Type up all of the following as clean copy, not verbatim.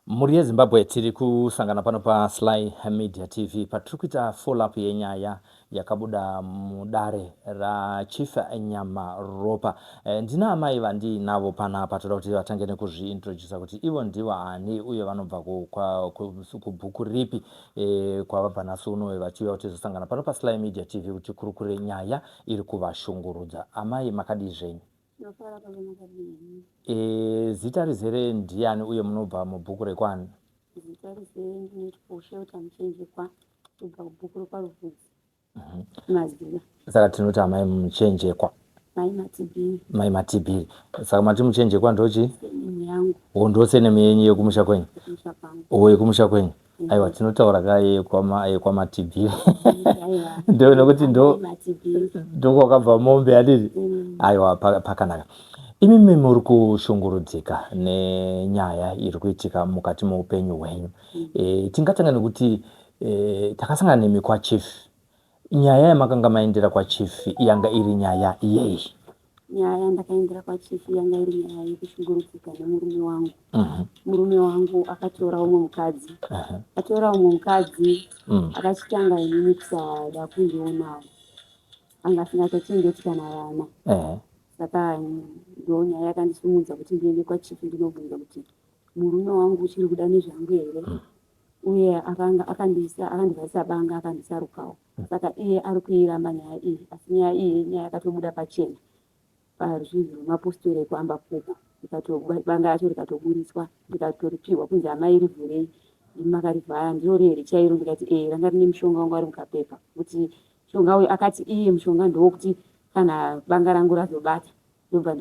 Muri yeZimbabwe tiri kusangana pano pa Sly Media TV patiri kuita follow up yenyaya yakabuda mudare raChief Nyamaropa. Ndina amai vandinavo panapa toda kuti vatange nekuzviintroduce kuti ivo ndivo ani uye vanobva kubhuku ripi kwavabva naso uno vachiuya kuti zosangana pano pa Sly Media TV kuti kurukure nyaya iri kuvashungurudza. Amai makadii zvenyu? Zita rizere ndiani uye munobva mubhuku rekwani? Zita rizere ndinoti Usheuta Muchenjekwa kubva kubhuku rekwaRuvhudzi mazina. Saka tinoti amai Muchenjekwa. Mai Matibhiri. Saka mati Muchenjekwa ndochi? Senemu yangu. Ndose yenyu yekumusha kwenyu? Yekumusha kwangu. Yekumusha kwenyu. Aiwa, tinotaura kai kwa Matibhiri. Ndio nokuti ndo kwakabva mombe adiri. Aiwa, pakanaka. Imimi muri kushungurudzika nenyaya iri kuitika mukati muupenyu hwenyu. Tingatanga nekuti takasangana nemi kwaChief. Nyaya yamakanga maendera kwaChief yanga iri nyaya yei? Nyaya yandakaendera kwaChief yanga iri nyaya yekushungurudzika nemurume wangu. Murume wangu akatora umwe mukadzi. Akatora umwe mukadzi akachitanga inini kusada kundionawo. Anga asingachachengeti kana vana. Saka ndo nyaya yakandisimudza kuti ndiende kwaChief ndinobvunza kuti murume wangu uchiri kuda nezvangu here, uye akandivharisa banga akandisarukawo. Saka iye ari kuiramba nyaya iyi, asi nyaya iyi nyaya yakatobuda pachena paruzhinji rwemapositori ekuamba pfuko. Banga racho rikatoburiswa rikatoripiwa kunzi amai rivhurei, makarivhara ndiro here chairo. Ndikati ranga rine mushonga wangu ari mukapepa, kuti mushonga uyu akati iye mushonga ndowokuti kana banga rangu razobata ndobva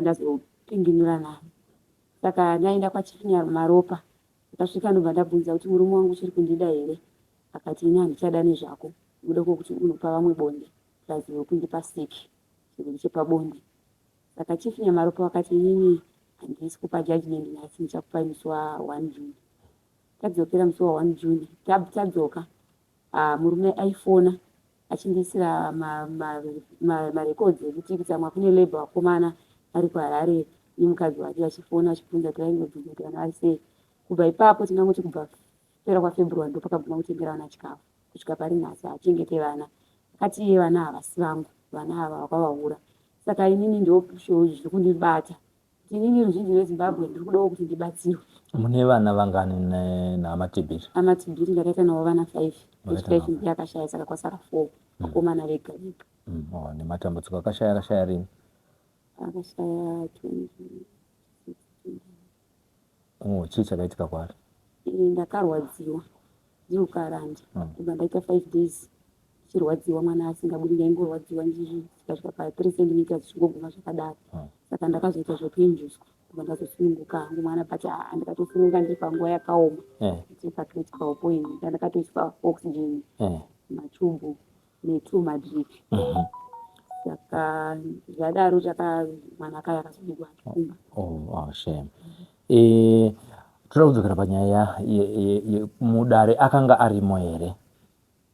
ndazopinginura nayo. Saka ndaenda kwaChief Nyamaropa, ndakasvika ndobva ndabvunza kuti murume wangu uchiri kundida here. Akati ini handichada nezvako, unoda kuti unopa vamwe bonde, ndaziva kundipa siki chirwere chepabonde. Saka Chief Nyamaropa wakati inini handisi kupa judgment nhasi, ndichakupai musi wa1 June. Tadzokera musi wa1 June, tadzoka murume aifona achindiisira marekodzi ekuti kutsamwa kune labor wakomana ari kuHarare nemukadzi wake achifona achibvunza kuti vaingobvunza kuti vana vari sei. Kubva ipapo tinangoti kubva kupera kwaFebruary ndo pakabvuma kutengera vana chikafu. Kusvika pari nhasi achengete vana. Akati iye vana havasi vangu, vana ava wakavahura. Saka inini ndo zviri kundibata. Inini ruzhinji rweZimbabwe ndiri kudawo kuti ndibatsirwe. Mune vana vangani naMatibhiri? Amatibhiri ndakaita navo vana 5. Echi ndiye akashaya, saka kwasara 4. Vakomana vega vega. Nematambudziko akashaya rini? Akashaya 2016. Chii chakaitika kwaari? Ndakarwadziwa ndiri kukaranda. Ndobva ndaita 5 days ndichirwadziwa, mwana asingabudi, ndaingorwadziwa ndizvi zvikasvika pa3 cm zvichingoguma zvakadaro. Saka ndakazoita zvokuinjuswa, ndobva ndazosununguka hangu mwana, but ndakatosununguka ndiri panguva yakaoma. Ndichipa critical point, ndakatoiswa oxygen, machubhu ne2 madrip. Saka zvadaro mwana akaya akazobudwa achikumba. Shame. Toda kudzokera panyaya mudare akanga arimo here?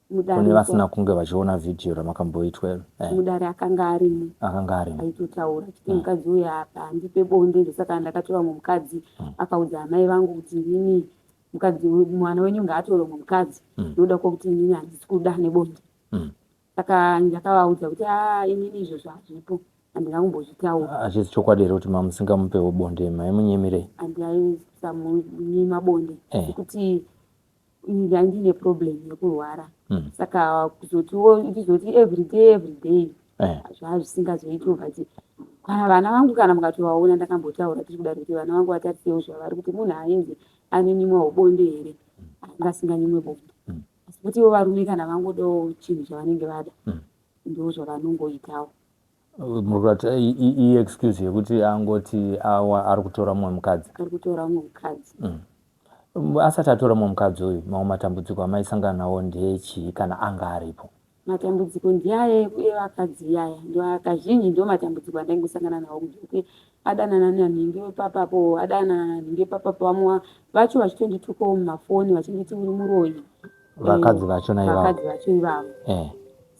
Kune vasina kunge vachiona vhidhiyo ramakamboitwa. Mudare akanga arimo. Aitotaura kuti mukadzi uyu apa handipe bonde. Saka ndakatora mumwe mukadzi akaudza amai vangu kuti inini mwana wenyu ngaatore mumwe mukadzi, ndoda kuti inini handisi kuda nebonde. Saka ndakavaudza kuti inini izvozvo hazvipo, handina kumbozvitaura. Hazvisi chokwadi here kuti musingamupewo bonde, maimunyemirei? Handiaisa munyima bonde kuti ndine problem yekurwara. Saka kuzoti everyday zvisingazoitwo. But kana vana vangu kana mukatovaona, ndakambotaura tiri kudaro kuti vana vangu vatarisewo zvavari, kuti munhu ainzi ane nyimwa webonde here, asinganyimwe bonde. Asi kuti ivo varume kana vangodawo chinhu chavanenge vada, ndo zvavanongoitawo. Murikati iyi excuse yekuti angoti ari kutora mumwe mukadzi? Ari kutora mumwe mukadzi. Asati atora mumwe mukadzi uyu, mamwe matambudziko amaisangana nawo ndechii kana anga aripo? Matambudziko ndiaye evakadzi yaya, ndo kazhinji ndo matambudziko andaingosangana nawo, kuti adanana nanhingi wepapapo, adanana nanhingi papapo, vamwe vacho vachitonditukawo mumafoni vachinditi uri muroyi. Vakadzi vachona ivavo? Vakadzi vacho ivavo.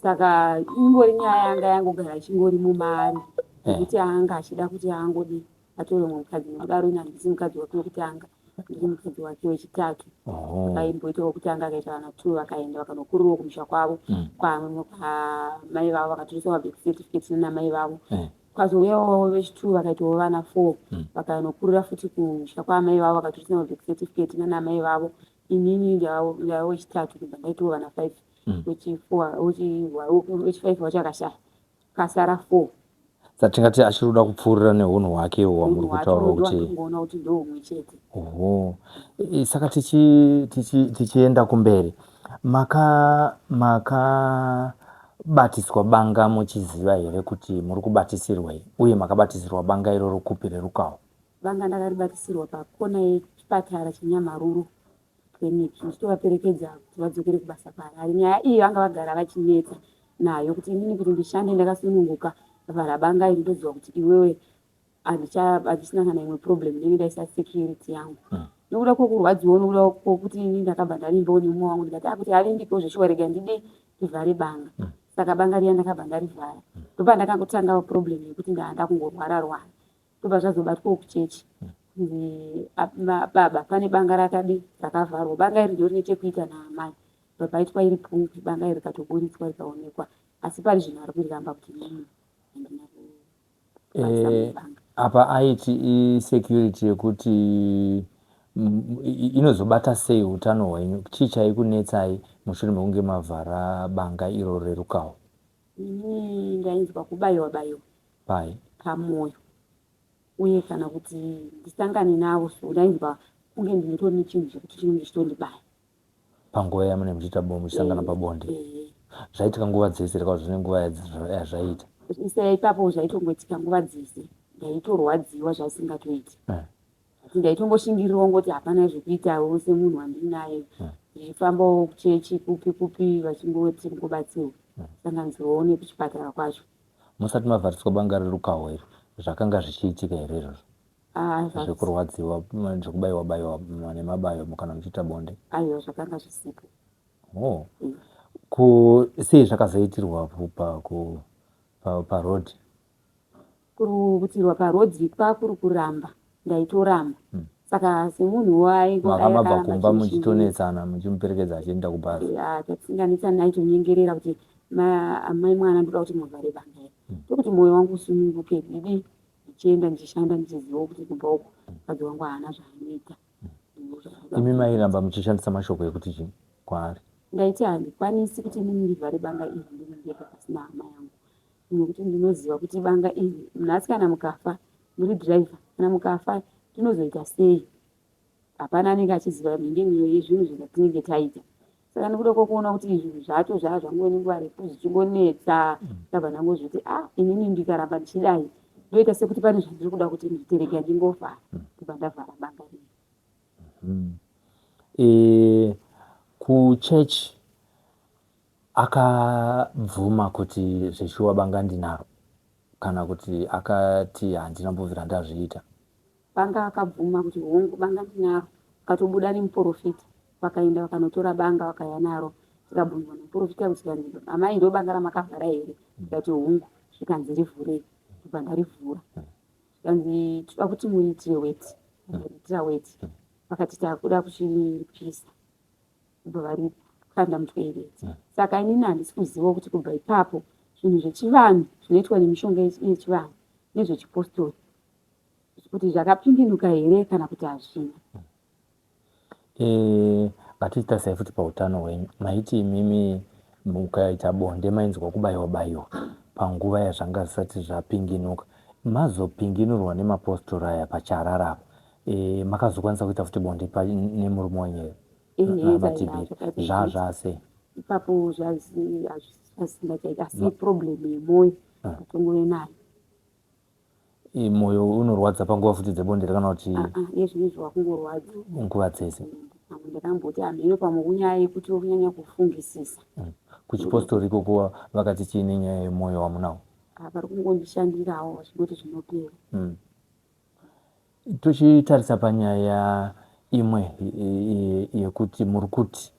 Saka ingori nyaya yanga yangogara ichingori mumaari, nekuti anga achida kuti angodi atore mumwe mukadzi nokudaro ina ndisi mukadzi wake wekutanga ndiri mukadzi wake wechitatu. Akaimboita wekutanga akaita vana 2 vakaenda vakanokurirawo kumusha kwavo kwamai vavo vakatoresa mabirth certificate nanamai vavo. Kwazouyawo vechi2 vakaitawo vana 4 vakanokurira futi kumusha kwamai vavo vakatoresa mabirth certificate nanamai vavo. Inini ndava wechitatu kubva ndaitawo vana 5 wechi5 wacho akashaya kasara 4. Satingati achiri kuda kupfuurira neunhu hwake hwamuri kutaura kuti ngoona kuti ndo umwe chete. Saka tichienda kumberi, makabatiswa banga muchiziva here kuti muri kubatisirwei, uye makabatisirwa banga iroro kupi rerukawo? Banga ndakaribatisirwa pakona yechipatara cheNyamaruru clinic, ndichitovaperekedza kuti vadzokere kubasa parari. Nyaya iyi vanga vagara vachinetsa nayo kuti inini kuti ndishande ndakasununguka vhara banga iri ndoziva kuti iwewe handisina kana imwe problem ndenge ndaisa security yangu. Nokuda kwokurwadziwo nokuda kwokuti inini ndakabva ndarimbawo nemumwe wangu ndikati kuti havindikewo zveshuwa rega ndide ndivhare banga. Saka banga riya ndakabva ndarivhara. Ndopa ndakangotangawo problem yekuti ndaanda kungorwara. Ndobva zvazobatwawo kuchechi baba pane banga rakavharwa. Banga iri ndori nechekuita naamai. Paitwa iri pumpi banga iri rikatoburitswa rikaonekwa, asi pari zvino ari kuriramba kuti nini apa aiti security yekuti inozobata sei utano hwenyu? Chii chaikunetsai mushure mekunge mavhara banga iro rerukawo? Ini ndainzwa kubayiwa pai pamwoyo, uye kana kuti ndisangane navo so ndainzwa kunge ndinotori nechinhu chekuti chinenge chitondibaya panguva yamunenge muchiita muchisangana pabonde. Zvaitika nguva dzese reka zvine nguva yazvaita? Ipapo zvaitongoitika nguva dzese, ndaitorwadziwa zvasingatoiti. Ndaitomboshingirirwa ngoti hapana zvekuitawo semunhu wandinaye, ndichifambawo kuchechi kupi vachingoti ngobatsiwa sanganidzirwawo nekuchipatara kwacho. Musati mavhariswa banga rerukawo iri zvakanga zvichiitika here izvozvo zvekurwadziwa, zvekubayiwa nemabayo kana muchiita bonde? Aiwa, zvakanga zvisipo. Sei zvakazoitirwa parodhi? Kurukutirwa parodhi kwakuri kuramba, ndaitoramba. Saka semunhu makamabva kumba muchitonetsana muchimuperekedza achienda kubasa? Tatinganetsana naitonyengerera kuti mai mwana ndoda kuti muvhare banga iri. Ndokuti mwoyo wangu usununguke didi ndichienda ndichishanda ndichizivawo kuti kubva uku mukadzi wangu haana zvaanoita. Imi mairamba muchishandisa mashoko ekuti chii kwaari? Ndaiti handikwanisi kuti inini ndivhare banga iri ndiri ndega pasina hama yangu, nekuti ndinoziva kuti banga iri nhasi kana mukafa muri dhiraivha, kana mukafa tinozoita sei? Hapana anenge achiziva mhingenero yezvinhu zvatinenge taita. Saka nekuda kwokuona kuti izvi zvacho zvazvangoni nguva refu zvichingonetsa, ndabva ndangozviti inini ndikaramba ndichidai ndoita sekuti pane zvandiri kuda kuti nditerega ndingovhara. Ndobva ndavhara banga iri. Kuchechi akabvuma kuti zveshuwa banga ndinaro kana kuti akati handina mbovira ndazviita? Banga akabvuma kuti hongu banga ndinaro. Akatobuda nemuprofita vakaenda vakanotora banga vakaya naro. Tikabvunzwa nemuprofita kuti amai ndo banga ramakavhara here? Tikati hongu. Zvikanzi rivhurei? Ndobva ndarivhura. Zvikanzi toda kuti muitire weti. Ndakariitira weti. Vakati takuda kuchipisa. Ndobva varikanda mutoireti. Saka inini handisi kuziva kuti kubva ipapo zvinhu zvechivanhu zvinoitwa nemishonga yechivanhu nezvechipostori kuti zvakapindinuka here kana kuti hazvina. Ngatitarisa futi pautano hwenyu. Maiti imimi mukaita bonde mainzwa kubayiwa panguva yazvanga zvisati zvapinginuka. Mazopinginurwa nemapostori aya pacharara makazokwanisa kuita futi bonde nemurume wenyu namatibheri zvazvase? Ipapo zvasingachaita asi problem yemwoyo atongove nayo. Mwoyo unorwadza panguva futi dzebonde kana kuti yezvinezvi wakungorwadza nguva dzese? Ndakamboti hamhino pamwe kunyaya yekuti kunyanya kufungisisa. Kuchipostori ikoko vakati chiine nyaya yemwoyo wamunawo? Vari kungondishandirawo vachingoti zvinopera. Tuchitarisa panyaya imwe yekuti muri kuti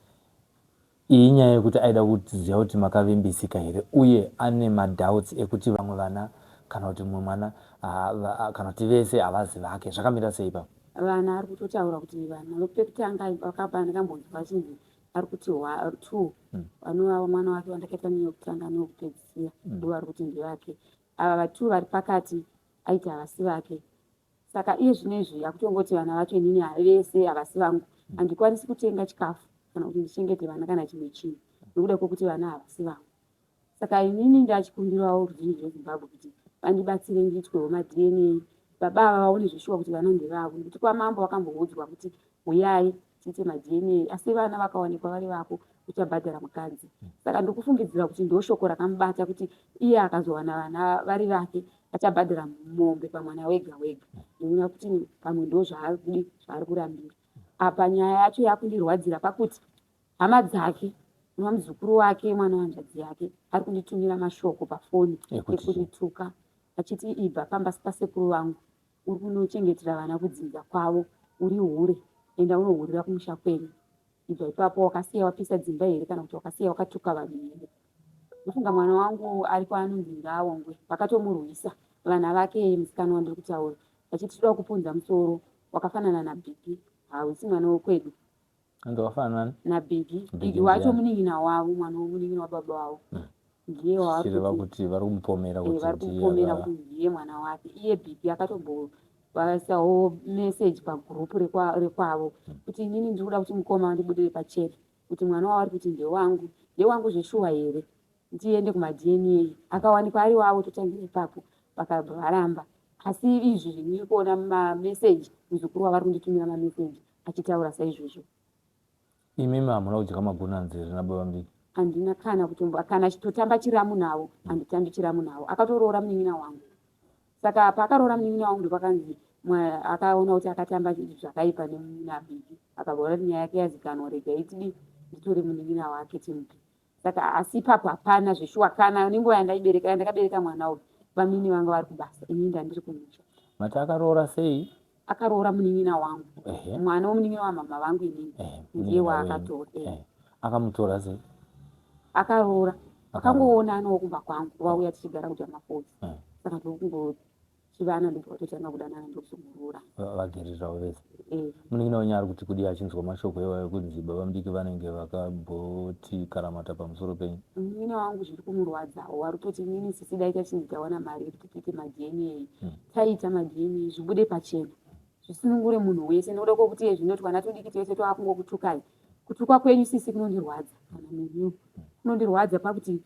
iyi nyaya yekuti aida kuziva kuti makavimbisika here, uye ane madoubts ekuti vamwe vana kana kuti mumwe mwana kana kuti vese havazi vake, zvakamira sei ipapo? Vana ari kutotaura kuti vana pekutanga ndakambonzwa vachinzi ari kuti 2 vanova mwana wake wandakaita neyokutanga neyokupedzisira ndo vari kuti ndevake. Ava va2 vari pakati aiti havasi vake. Saka iye zvinezvi akutongoti vana vacho inini vese havasi vangu, handikwanisi kutenga chikafu kana kuti ndichengete vana kana chimwe chinhu nekuda kwokuti vana havasi vangu. Saka inini ndachikumbirawo ruzhinji rweZimbabwe kuti vandibatsire ndiitwewo maDNA, baba ava vaone zvishuwa kuti vana ndevavo, nekuti kwamambo vakamboudzwa kuti uyai tiite maDNA, asi vana vakaonekwa vari vako uchabhadhara mukadzi. Saka ndikufungidzira kuti ndoshoko rakamubata kuti iye akazowana vana vari vake achabhadhara mombe pamwana wega wega. Ndinoona kuti pamwe ndo zvaari kurambira. Apa nyaya yacho yakundirwadzira pakuti hama dzake nomuzukuru wake mwana wanzvadzi yake ari kunditumira mashoko pafoni ekundituka achiti ibva pambasi pasekuru vangu, uri kunochengetera vana kudzinza kwavo, uri hure, enda unohurira kumusha kwenyu. Ibva ipapo wakasiya wapisa dzimba here kana kuti wakasiya wakatuka vanhu here? Ndofunga mwana wangu ari kwaanonzi ngaawongwe, vakatomurwisa vana vake. Musikana wandiri kutaura achiti toda kupunza musoro, wakafanana naBiggy. Hausi mwana wokwedu. Ndowafanana naBiggy wacho munin'ina wavo, mwana womunin'ina wababa wavo. Ndiye kuti vari kumupomera kuti ndiye mwana wake. Iye Biggy akatombovasawo meseji pagrupu rekwavo kuti inini ndiri kuda kuti mukoma wandibudire pachena kuti mwana wavo ari kuti ndewangu zveshuwa here, ndiende kumaDNA. Akawanikwa ari wavo, totangira ipapo vakabva varamba. Asi izvi zvindiri kuona mumameseji, muzukuru wavari kunditumira mameseji achitaura saizvozvo. Imimi hamuna kudya magunanzi here nababa Mbiki? Handina kana chitotamba chiramu navo, handitambi chiramu navo. Akatoroora munin'ina wangu. Saka paakaroora munin'ina wangu ndopakanzi akaona kuti akatamba zvakaipa naBiggy, akabva kuti nyaya yake yazikanwa, regai tidi nditore munin'ina wake timupe. Saka asi ipapo hapana zveshuwa, kana nenguva yandakabereka mwana uyu vamini vanga vari kubasa, inini ndandiri kumusha. Mati akaroora sei? Akaroora munin'ina wangu, mwana womunin'ina wamama vangu inini, ndiye waakatora. Akamutora sei? Akaroora, akangoona anowo kumba kwangu, vauya tichigara kuti amafodzi. Saka ndokungochivana ndobvatotanga kudanana ndokuzomurora. Vagererawo vese. Munin'ina wenyu ari kuti kudi achinzwa mashoko iwayo kunzi baba Mbiki vanenge vakamboti karamata pamusoro penyu? Munin'ina wangu zviri kumurwadzawo, vari kutoti inini sisi dai tachinzi tawana mari yekuti tiite maDNA, taita maDNA zvibude pachena, zvisunungure munhu wese, nekuda kwokuti iye zvinoti vana tudiki tese twakungokutukai. Kutukwa kwenyu sisi kunondirwadza, kana nenyu kunondirwadza pakuti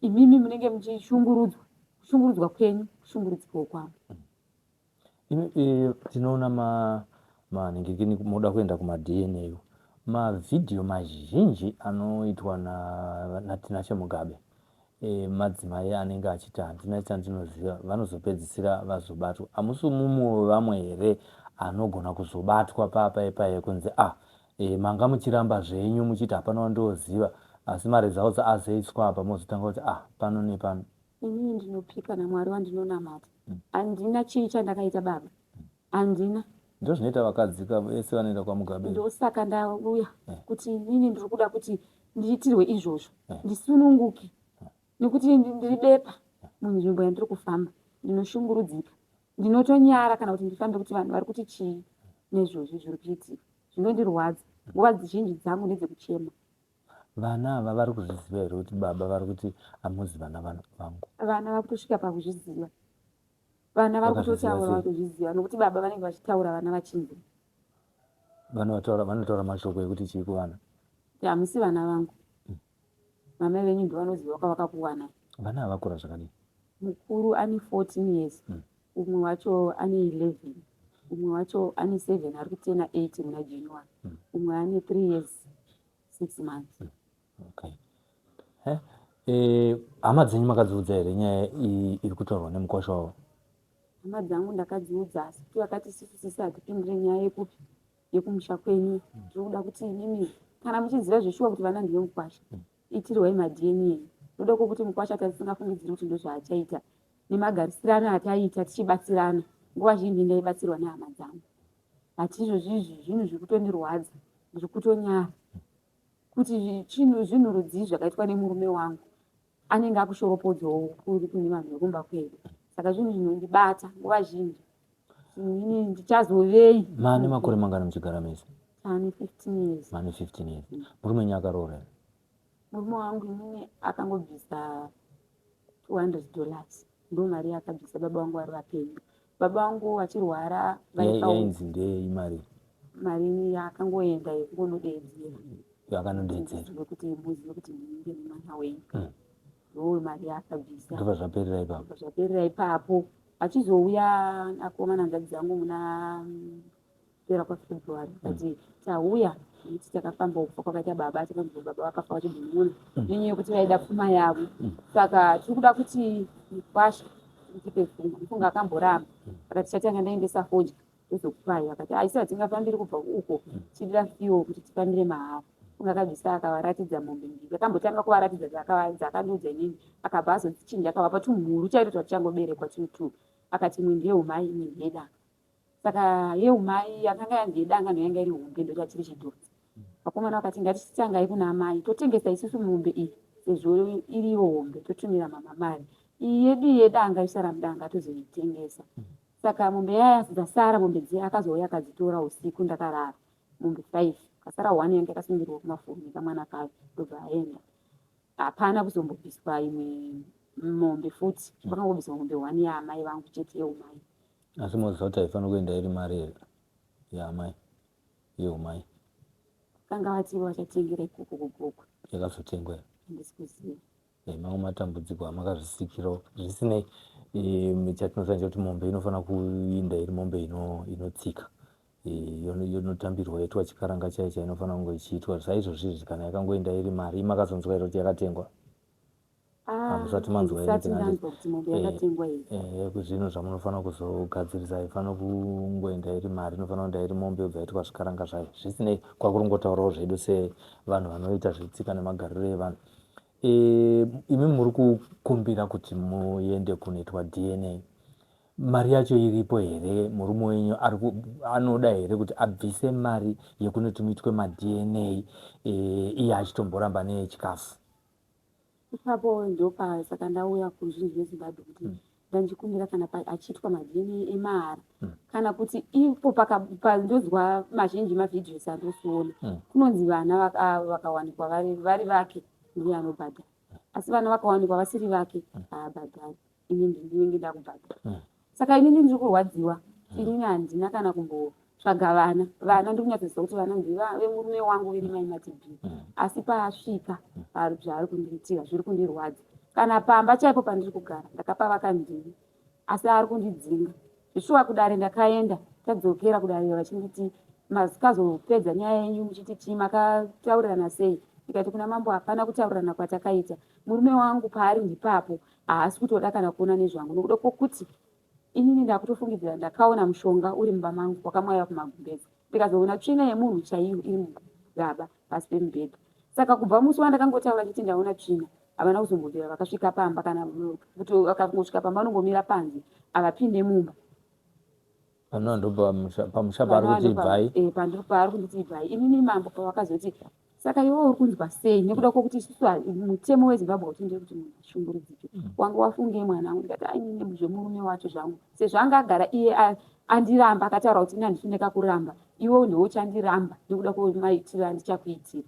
imimi munenge muchishungurudzwa, kushungurudzwa kwenyu kushungurudzwawo kwangu. Tinoona manhingikini muda kuenda kumaDNA, mavhidhiyo mazhinji anoitwa naTinashe Mugabe, madzimai anenge achiti handina chandinoziva, vanozopedzisira vazobatwa. Hamusi mumwe vamwe here anogona kuzobatwa papa kunzi manga muchiramba zvenyu muchiti hapana wandoziva, asi mari dzavo azoiswa apa mozotanga kuti pano nepano. Inini ndinopika naMwari wandinonamata. Handina chii chandakaita baba, handina. Ndo zvinoita vakadzika vese vanoenda kwaMugabe. Ndosaka ndauya kuti inini ndiri kuda kuti ndiitirwe izvozvo, ndisununguke, nekuti ndiri bepa munzvimbo yandiri kufamba, ndinoshungurudzika, ndinotonyara kana kuti ndifambe kuti vanhu vari kuti chii nezvozvo zviri kuitika, zvinondirwadza. Nguva zhinji dzangu ndedzekuchema. Vana ava vari kuzviziva here kuti baba vari kuti hamuzi vana vangu? Vana vari kutosvika pakuzviziva, vana vari kutotaura vatozviziva, nokuti baba vanenge vachitaura vana vachinzwa. Vanotaura mashoko ekuti chii kuvana? Hamusi vana vangu, mamai venyu ndo vanoziva kwavakakuwanai. Vana havakura zvakadii? Mukuru ane 14 years, umwe wacho ane 11, umwe wacho ane 7 ari kutena 8 muna January, umwe ane 3 years 6 months. Hama dzenyu makadziudza here nyaya iri kutaurwa nemukosha wavo? Hama dzangu ndakadziudza, asi kuti vakati sisi hatipindire nyaya yekumusha kwenyu. Ndiri kuda kuti inini kana muchiziva zveshuwa kuti vana ndive mukwasha, itirwai maDNA. Ndoda kwokuti mukwasha tisingafungidziri kuti ndozvaachaita, nemagarisirano ataita tichibatsirana. Nguva zhinji ndaibatsirwa nehama dzangu. Hati izvozvizvi zvinhu zviri kutondirwadza, ndiri kutonyara kuti zvinhu rudzii zvakaitwa nemurume wangu anenge akushoropodzawo kuri kune vanhu vekumba kwedu. saka zvinhu zvinondibata nguva zhinji ini ndichazovei. Mane makore mangana muchigara mese? Tane 15 years. Mane 15 years. Murume wenyu akaroora here? Murume wangu inini akangobvisa $200 ndo mari yakabvisa. Baba wangu ari vapenyu. Baba wangu achirwara yainzi ndei mari? Mari yakangoenda yekungonodeedzera. Yakanodedzera kuti muzive kuti ndinenge nemwana wenyu. Ndo mari yakabvisa. Ndobva zvaperera ipapo? Zvaperera ipapo. Achizouya akomana hanzvadzi dzangu muna pera kwaFebruary akati tauya kuti takafamba kufa kwakaita baba, takanzwa baba vakafa vachibhumuna nenyaya yekuti vaida pfuma yavo. Saka tiri kuda kuti kwasha tipe pfuma. Mufunga akamboramba akati chatanga ndaendesa fodya tozokupai. Akati haisi hatingafambiri kubva uko, tidira fiwo kuti tifambire mahara. Funga akabvisa akavaratidza mombe mbiri. Akambotanga kuvaratidza dzakandudza inini, akabva azodzichinja akavapa tumhuru chaito twatuchangoberekwa tutu. Akati imwe ndeyehumai imwe ndeyedanga. Saka yehumai yakanga yandiyedanga ndoyanga iri hombe ndo chachiri chidhori. Vakomana vakati ngatichitangai kuna amai totengesa isusu mombe iyi sezvo iriyo hombe totumira mama mari. Iyi yedu yedanga isara mudanga tozoitengesa. Saka mombe yaya dzasara mombe dziya akazouya akadzitora usiku ndakarara. Mombe 5 kasara 1 yanga yakasungirirwa kumafoni kamwana kayo ndobva aenda. Hapana kuzombobviswa imwe mombe futi. Pakangobviswa mombe 1 yaamai vangu chete yehumai. Asi moziva kuti haifanira kuenda iri mari here yaamai yehumai? Kanga vati vachatengera ikoko kugoko. Yakazotengwa here? Handisi kuziva. Mamwe matambudziko amakazvisikirawo. Zvisinei, chatinotarisa kuti mombe inofanira kuinda iri mombe inotsika, inotambirwa yoitwa chikaranga chaicho inofanira kunge ichiitwa. Saizvozvizvi kana yakangoenda iri mari makazonzwa here kuti yakatengwa? Hamusati manzwa here zvinhu zvamunofanira kuzogadzirisa? Haifanira kungoenda iri mari, inofanira kuenda iri mombe yobva yaitwa zvikaranga zvayo. Zvisinei, kwakurongotaurawo zvedu sevanhu vanoita zvetsika nemagariro evanhu. Imi muri kukumbira kuti muende kunoitwa DNA. Mari yacho iripo here? Murume wenyu anoda here kuti abvise mari yekunoti muitwe maDNA iye achitomboramba nechikafu? Ipapo ndopa saka ndauya kuzvinhu zveZimbabwe kuti ndanjikumbira kana achiitwa maDNA emahara kana kuti ipo pandozwa mazhinji mavhidhios andosiona kunonzi vana vakawanikwa vari vake ndiye anobhadhara, asi vana vakawanikwa vasiri vake haabhadhari. Inini ndinenge ndakubhadhara. Saka inini ndiri kurwadziwa. Inini handina kana kumbotsvaga vana ndiri kunyatsoziva kuti vana vemurume wangu veri mai matibhi, asi paasvika zvaari kundiitira zviri kundirwadza. Kana pamba chaipo pandiri kugara ndakapa vakandiri, asi ari kundidzinga. Zvishuwa kudare ndakaenda tadzokera kudare vachinditi mazikazopedza nyaya yenyu muchiti chii, makataurirana sei? Ndikati kuna mambo hapana kutaurirana kwatakaita. Murume wangu paari ndipapo haasi kutoda kana kuona nezvangu nokuda kwokuti inini ndakutofungidzira ndakaona mushonga uri mumba mangu wakamwaiwa kumagumbezi, ndikazoona tsvina yemunhu chaiyo iri mugaba pasi pemubhedha. Saka kubva musi wandakangotaura kuti ndaona tsvina havana kuzombobvira vakasvika pamba, kana kuti vakangosvika pamba vanongomira panze havapinde mumba. Pano ndo pamusha paari kuti ibvai? Pandiri paari kunditi ibvai. Inini mambo pavakazoti saka iwe uri kunzwa sei nekuda kwokuti isusu mutemo weZimbabwe hautenderwi kuti munhu ashungurudzike. Wanga wafungei mwanangu? Ndikati ainini zvemurume wacho zvangu sezvo anga agara iye andiramba akataura kuti ini handifuneka kuramba, iwe ndiwe uchandiramba nekuda kwemaitiro andichakuitira.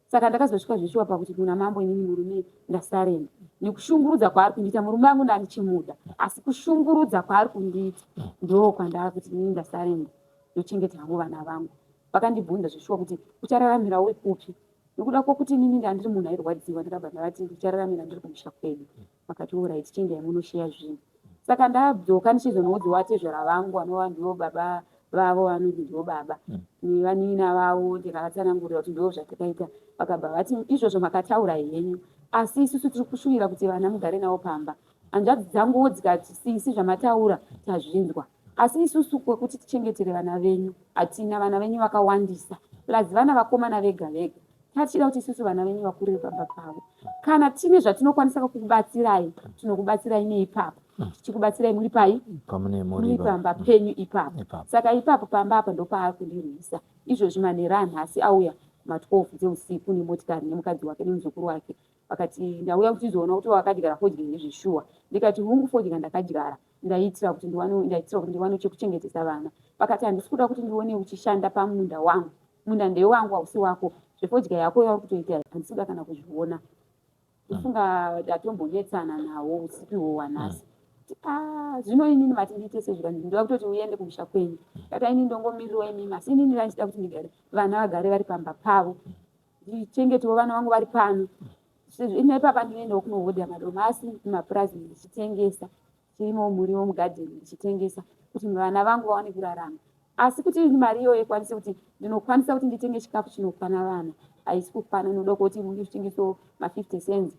Saka ndakazosvika zvishuwa pakuti kuna mambo inini murume ndasarenda. Nekushungurudza kwaari kundiita, murume wangu ndandichimuda, asi kushungurudza kwaari kundiita ndo kwandava kuti inini ndasarenda ndochengeta hangu vana vangu. Vakandibvunza zvishuwa kuti uchararamira uri kupi, nekuda kwokuti inini ndandiri munhu airwadziwa. Ndikabva ndavati ndichararamira ndiri kumusha kwedu. Vakati orait chiendai munosheya zvinhu. Saka ndadzoka ndichizonoudziwa tezvera vangu vanova ndivo baba vavo vanonzi ndivo baba nevanina vavo, ndikavatsanangurira kuti ndo zvatakaita. Vakabva vati izvozvo makataura henyu, asi isusu tiri kushuvira kuti vana mugare navo pamba. Hanzvadzi dzanguwo dzikati sisi zvamataura tazvinzwa, asi isusu kwekuti tichengetere vana venyu hatina. Vana venyu vakawandisa, plus vana vakomana vega vega. Tachida kuti isusu vana venyu vakurire pamba pavo. Kana tine zvatinokwanisa kukubatsirai, tinokubatsirai neipapo. Tichikubatsirai muri pai? Muri pamba penyu ipapo. Saka ipapo pamba apa ndo paari kundirwisa. Izvozvi manheru anhasi auya kuma12 dzeusiku nemotikari nemukadzi wake nemuzukuru wake. Vakati ndauya kuchizoona kuti wakadyara fodya nezvishuwa. Ndikati hungu fodya ndakadyara, ndaitira kuti ndiwane chekuchengetesa vana. Pakati handisi kuda kuti ndione uchishanda pamunda wangu. Munda ndewangu hausi wako. Zvefodya yako yauri kutoita handisi kuda kana kuzviona. Kufunga ndatombonetsana nawo usiku hwanhasi. Zvino inini mati ndiitese zvikanzi ndinoda kutoti uende kumusha kwenyu. Kata inini ndongomiririwa imimi asi inini ndachida kuti ndigare vana vagare vari pamba pavo. Ndichengetewo vana vangu vari pano. Inepapa ndinoendawo kunohodha madomasi mumapurazi ndichitengesa. Tirimo muriwo mugadheni ndichitengesa kuti vana vangu vaone kurarama. Asi kuti mari iyoyo ikwanise kuti ndinokwanisa kuti nditenge chikafu chinokwana vana. Haisi kukwana, inoda kuti nditengesewo ma50 cents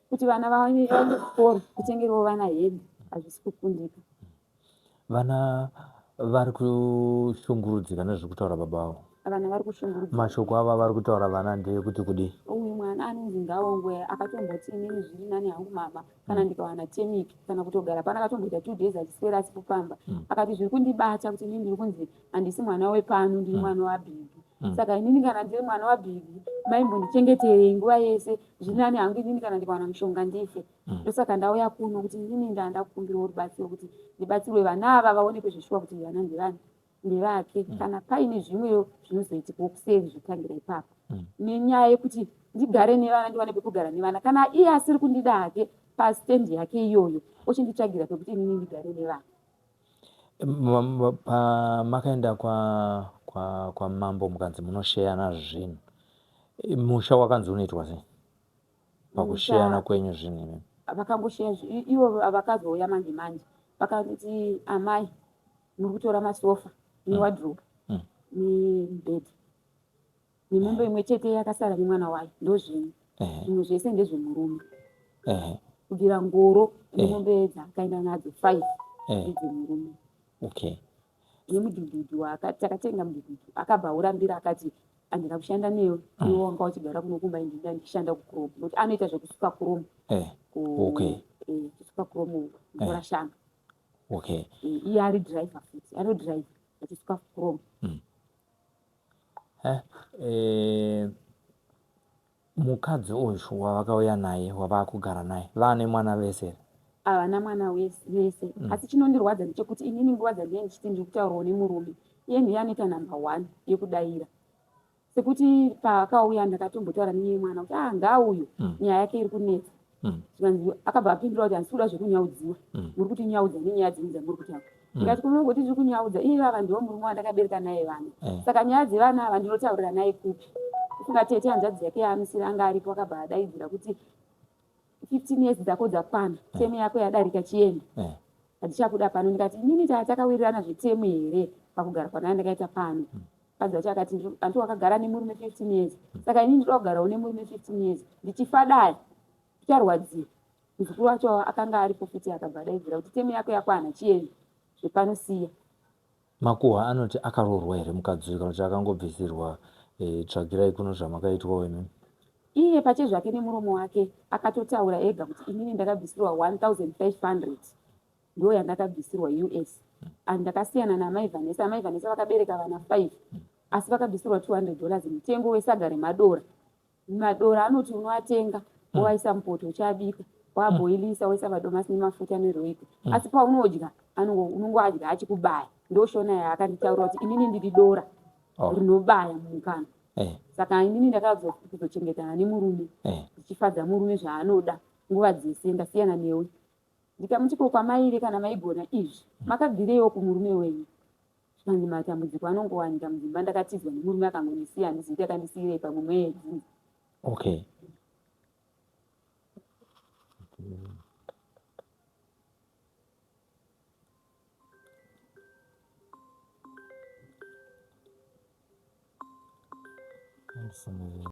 kuti vana vaone chikoro, kutengerewo vana hembe. Hazvisi kukundika. Vana vari kushungurudzika nezvekutaura baba vavo. Vana vari kushungurudzika. Mashoko ava vari kutaura vana ndeyekuti kudii? Uyu mwana anonzi Ngaongwe akatomboti inini zviri nani hangu mama kana ndikawana temiki kana kutogara pana akatomboita 2 days achiswera asipopamba. Akati zviri kundibata kuti inini ndiri kunzi handisi mwana wepano, ndiri mwana waBhigi. Saka inini kana ndiri mwana waBhigi maimbondichengeterei nguva yese. Zviri nani hangu inini kana ndikawana mushonga ndife. Ndosaka ndauya kuno kuti inini ndanda kukumbirawo rubatsiro kuti ndibatsirwe vana ava vaonekwe zveshuwa kuti vana ndevani ndevake. Kana paine zvimwewo zvinozoitika kuseri zvotangira ipapo. Nenyaya yekuti ndigare nevana, ndiwane pekugara nevana. Kana iye asiri kundida hake pasitendi yake iyoyo, ochinditsvagira pekuti inini ndigare nevana. Makaenda kwa mambo mukanzi munosheyana zvinhu. Musha wakanzi unoitwa sei pakusheyana kwenyu zvinhu? Vakangosheya ivo vakazouya manje manje vakati amai muri kutora masofa newadhiropu nemibhedhi nemombe imwe chete yakasara nemwana wayo ndozvino. Zvimwe zvese ndezvemurume. Kubvira ngoro nemombe dzakaenda nadzo 5 ndedzemurume. Nemudhudhudhu takatenga mudhudhudhu akabva urambira akati andina kushanda newe, iwe wanga uchigara kuno kumba ndinda ndichishanda kuKuromo nokuti anoita zvekusuka Kuromo. Kusuka Kuromo mvura shanga. Iye ari dhiraivha futi, anodhiraivha achisuka Kuromo. Mukadzi uyu wavakauya naye wavakugara naye vane mwana vese? Havana mwana wese. Asi chinondirwadza ndechekuti inini nguva dzandinenge ndichiti ndiri kutaurawo nemurume, iye ndiye anoita namba 1 yekudaira. Sekuti paakauya ndakatombotaura neiye mwana kuti ngauyu nyaya yake iri kunetsa. Zvikanzi akabva apindura kuti handisi kuda zvekunyaudziwa. Muri kutinyaudza nenyaya dzenyu dzamuri kutaura. Ndikati kunongoti ndiri kunyaudza, iye ava ndiwo murume wandakabereka naye vana. Saka nyaya dzevana ava ndinotaurira naye kupi. Kufunga tete hanzvadzi yake yaamisira anga aripo akabva adaidzira kuti 15 years dzako dzakwana, temu yako yadarika chienda. Handichakuda pano. Ndikati inini takawirirana zvitemu here pakugara kwana ndakaita pano. Kadzi wacho akati anti wakagara nemurume 15 years. Saka inini ndinoda kugarawo nemurume 15 years. Ndichifa dai ndicharwadziwa. Muzukuru wacho akanga aripo futi akabva adaidzira kuti temu yako yakwana chienda zvepanosiya. Makuhwa anoti akaroorwa here mukadzi uyu kana kuti akangobvisirwa tsvagirai kuno zvamakaitwawo imimi? Iye pache zvake nemuromo wake akatotaura ega kuti inini ndakabvisirwa 1500 ndo yandakabvisirwa US. Ndakasiyana naMai Vanessa. Mai Vanessa vakabereka vana 5 asi vakabvisirwa $200 mutengo wesaga remadora. Madora anoti unoatenga woaisa mupoto uchabika wabhoilisa woisa madomasi nemafuta neroiko. Asi paunodya unongoadya achikubaya. Ndoshona yaakanditaura kuti inini ndiri dora rinobaya mumukanwa. Saka inini ndakabva kuzochengetana nemurume ndichifadza murume zvaanoda nguva dzese. Ndasiyana newe. Ndikamuti kwamaire kana maigona izvi makabvirewo kumurume wenyu. Zvikanzi matambudziko anongowanika mudzimba. Ndakatizwa nemurume akangondisiya handiziti akandisiyirei pamwe mwedzi.